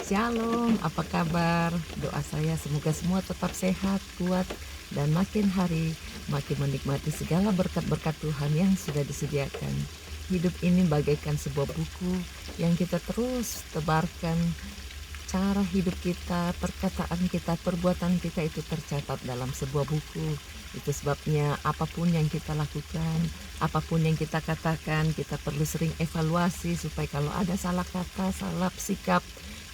Shalom, apa kabar? Doa saya semoga semua tetap sehat, kuat, dan makin hari makin menikmati segala berkat-berkat Tuhan yang sudah disediakan. Hidup ini bagaikan sebuah buku yang kita terus tebarkan. Cara hidup kita, perkataan kita, perbuatan kita itu tercatat dalam sebuah buku. Itu sebabnya apapun yang kita lakukan, apapun yang kita katakan, kita perlu sering evaluasi supaya kalau ada salah kata, salah sikap,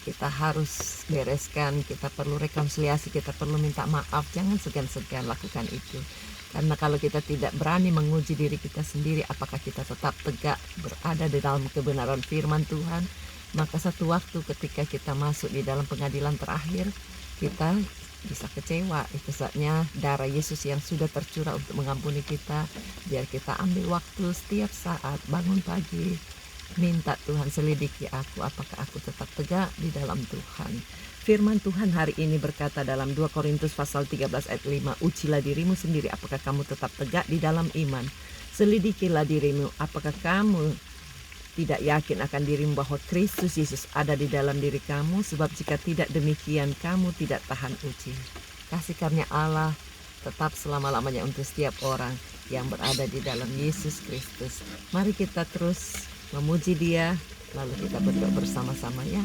kita harus bereskan, kita perlu rekonsiliasi, kita perlu minta maaf. Jangan segan-segan lakukan itu. Karena kalau kita tidak berani menguji diri kita sendiri, apakah kita tetap tegak berada di dalam kebenaran firman Tuhan, maka satu waktu ketika kita masuk di dalam pengadilan terakhir, kita bisa kecewa. Itu saatnya darah Yesus yang sudah tercurah untuk mengampuni kita. Biar kita ambil waktu setiap saat, bangun pagi, minta Tuhan, selidiki aku, apakah aku tetap tegak di dalam Tuhan. Firman Tuhan hari ini berkata dalam 2 Korintus pasal 13 ayat 5, ujilah dirimu sendiri, apakah kamu tetap tegak di dalam iman. Selidikilah dirimu, apakah kamu tidak yakin akan dirimu bahwa Kristus Yesus ada di dalam diri kamu, sebab jika tidak demikian kamu tidak tahan uji. Kasih karunia Allah tetap selama-lamanya untuk setiap orang yang berada di dalam Yesus Kristus. Mari kita terus memuji Dia, lalu kita berdoa bersama-sama ya.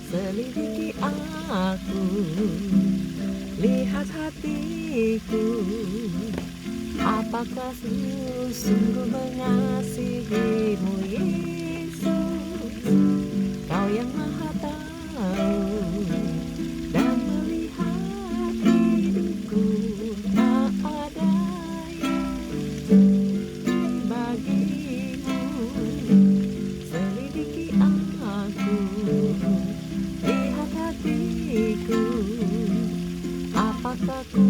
Selidiki aku, lihat hatiku, apakah sungguh mengasihimu Yesus, Kau yang Maha Tahu dan melihat hidupku, tak ada yang bagimu. Selidiki aku, lihat hatiku, apakah ku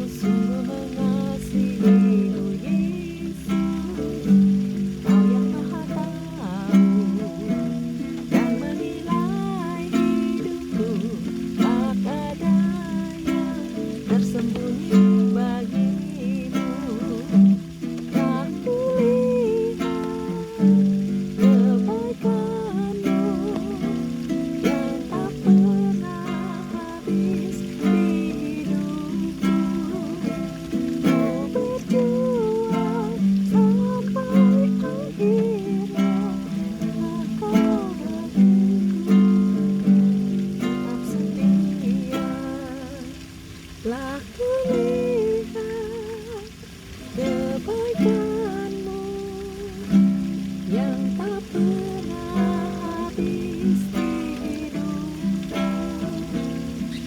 sungguh mengasihimu Yesus, Kau yang Maha Tahu dan menilai hidupku, tak ada yang tersembunyi bagimu. Tak kulihat kebaikanmu yang tak pernah habis di hidupku. Ku berjuang sampai akhirnya, Kau bagiku tetap setia. Telah kulihat kebaikanmu yang tak pernah habis di hidupku.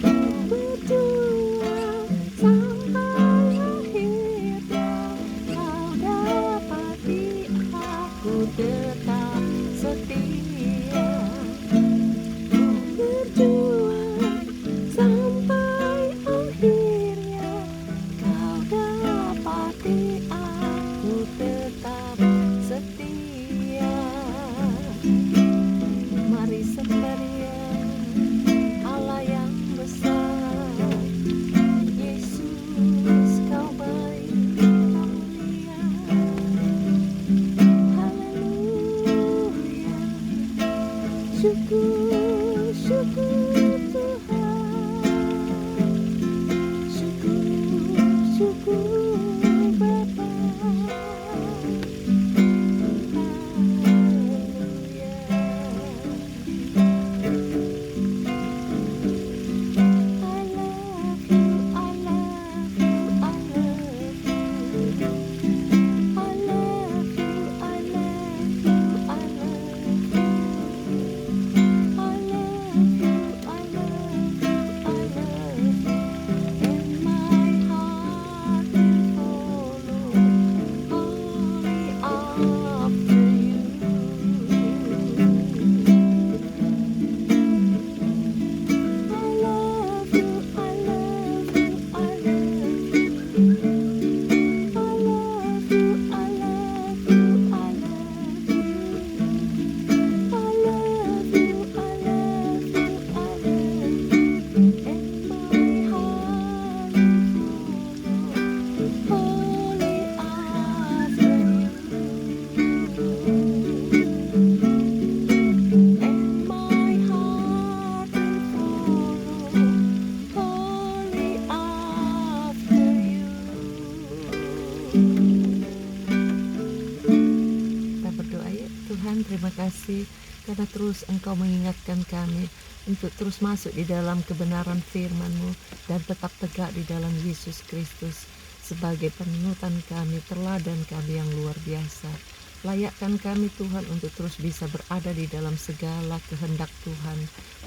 Ku berjuang sampai akhirnya, Kau dapati aku tetap setia. Ku berjuang sampai akhirnya, Kau dapati aku tetap setia. Mari sembahyang Allah yang besar, Yesus Kau baik, Kau mulia. Haleluya, syukur, syukur Tuhan, syukur, syukur Bapa. Haleluya. I love you, I love you, I love you. I love you, I love you, I love you. I love you, I karena terus Engkau mengingatkan kami untuk terus masuk di dalam kebenaran firman-Mu dan tetap tegak di dalam Yesus Kristus sebagai panutan kami, teladan kami yang luar biasa. Layakkan kami Tuhan untuk terus bisa berada di dalam segala kehendak Tuhan.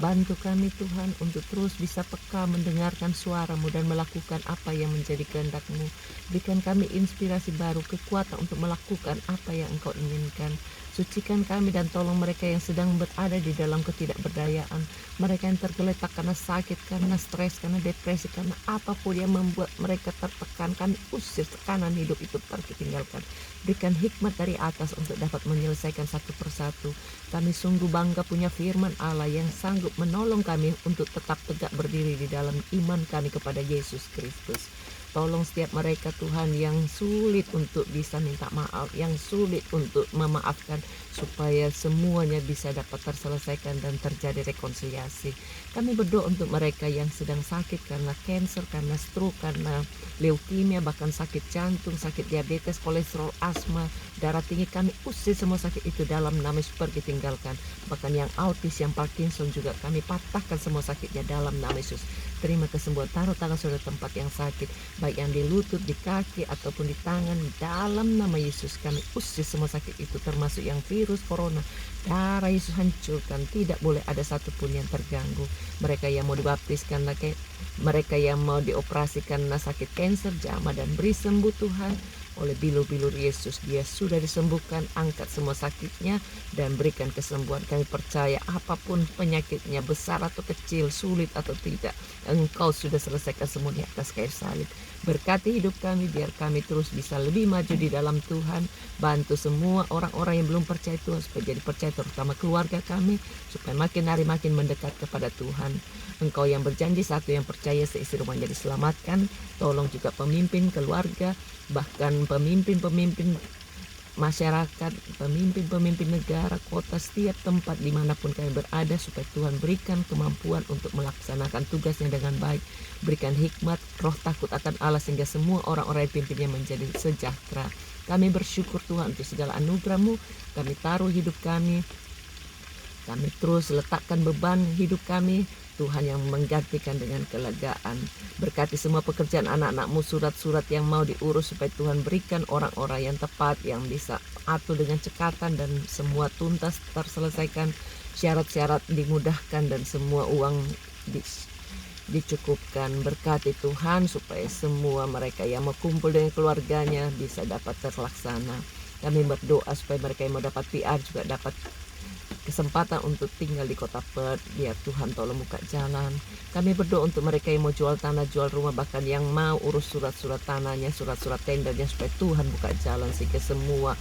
Bantu kami Tuhan untuk terus bisa peka mendengarkan suara-Mu dan melakukan apa yang menjadi kehendak-Mu. Berikan kami inspirasi baru, kekuatan untuk melakukan apa yang Engkau inginkan. Sucikan kami dan tolong mereka yang sedang berada di dalam ketidakberdayaan. Mereka yang tergeletak karena sakit, karena stres, karena depresi, karena apapun yang membuat mereka tertekan. Kami usir tekanan hidup itu, pergi tinggalkan. Berikan hikmat dari atas untuk dapat menyelesaikan satu persatu. Kami sungguh bangga punya firman Allah yang sanggup menolong kami untuk tetap tegak berdiri di dalam iman kami kepada Yesus Kristus. Tolong setiap mereka Tuhan yang sulit untuk bisa minta maaf, yang sulit untuk memaafkan, supaya semuanya bisa dapat terselesaikan dan terjadi rekonsiliasi. Kami berdoa untuk mereka yang sedang sakit karena kanker, karena stroke, karena leukemia, bahkan sakit jantung, sakit diabetes, kolesterol, asma, darah tinggi. Kami usir semua sakit itu dalam nama Yesus, pergi tinggalkan. Bahkan yang autis, yang Parkinson juga kami patahkan semua sakitnya dalam nama Yesus. Terima kesembuhan, taruh tangan saudara tempat yang sakit, baik yang di lutut, di kaki, ataupun di tangan. Dalam nama Yesus kami usir semua sakit itu, termasuk yang virus corona. Darah Yesus hancurkan, tidak boleh ada satupun yang terganggu. Mereka yang mau dibaptis karena mereka yang mau dioperasi karena sakit kanker, jamah dan beri sembuh Tuhan. Oleh bilur-bilur Yesus dia sudah disembuhkan, angkat semua sakitnya dan berikan kesembuhan. Kami percaya apapun penyakitnya, besar atau kecil, sulit atau tidak, Engkau sudah selesaikan semua di atas kayu salib. Berkati hidup kami biar kami terus bisa lebih maju di dalam Tuhan. Bantu semua orang-orang yang belum percaya Tuhan supaya jadi percaya, terutama keluarga kami, supaya makin hari makin mendekat kepada Tuhan. Engkau yang berjanji satu yang percaya seisi rumahnya diselamatkan. Tolong juga pemimpin keluarga, bahkan pemimpin-pemimpin masyarakat, pemimpin-pemimpin negara, kota, setiap tempat dimanapun kami berada, supaya Tuhan berikan kemampuan untuk melaksanakan tugasnya dengan baik. Berikan hikmat, roh takut akan Allah, sehingga semua orang-orang yang pimpinnya menjadi sejahtera. Kami bersyukur Tuhan untuk segala anugerah-Mu. Kami taruh hidup kami terus letakkan beban hidup kami, Tuhan yang menggantikan dengan kelegaan. Berkati semua pekerjaan anak-anak-Mu, surat-surat yang mau diurus, supaya Tuhan berikan orang-orang yang tepat, yang bisa atur dengan cekatan dan semua tuntas terselesaikan, syarat-syarat dimudahkan dan semua uang dicukupkan. Berkati Tuhan supaya semua mereka yang mau kumpul dengan keluarganya bisa dapat terlaksana. Kami berdoa supaya mereka yang mau dapat PR juga dapat kesempatan untuk tinggal di kota Perth. Biar Tuhan tolong buka jalan. Kami berdoa untuk mereka yang mau jual tanah, jual rumah, bahkan yang mau urus surat-surat tanahnya, surat-surat tendernya, supaya Tuhan buka jalan sehingga semua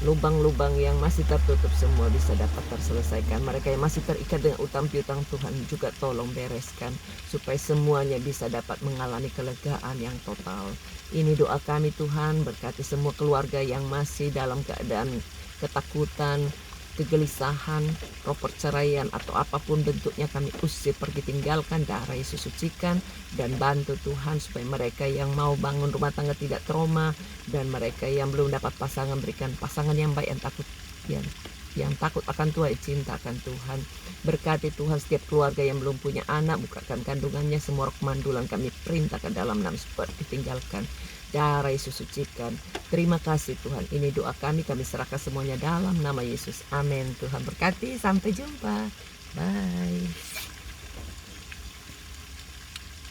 lubang-lubang yang masih tertutup semua bisa dapat terselesaikan. Mereka yang masih terikat dengan utang piutang, Tuhan juga tolong bereskan supaya semuanya bisa dapat mengalami kelegaan yang total. Ini doa kami Tuhan. Berkati semua keluarga yang masih dalam keadaan ketakutan, kegelisahan, roh perceraian atau apapun bentuknya, kami usir, pergi tinggalkan. Darah Yesus sucikan dan bantu Tuhan supaya mereka yang mau bangun rumah tangga tidak trauma, dan mereka yang belum dapat pasangan, berikan pasangan yang baik, yang takut akan Tuhan, cinta akan Tuhan. Berkati Tuhan setiap keluarga yang belum punya anak, bukakan kandungannya. Semua roh kemandulan kami perintahkan dalam nama seperti tinggalkan. Darah Yesus sucikan. Terima kasih Tuhan. Ini doa kami serahkan semuanya dalam nama Yesus. Amin. Tuhan berkati. Sampai jumpa. Bye.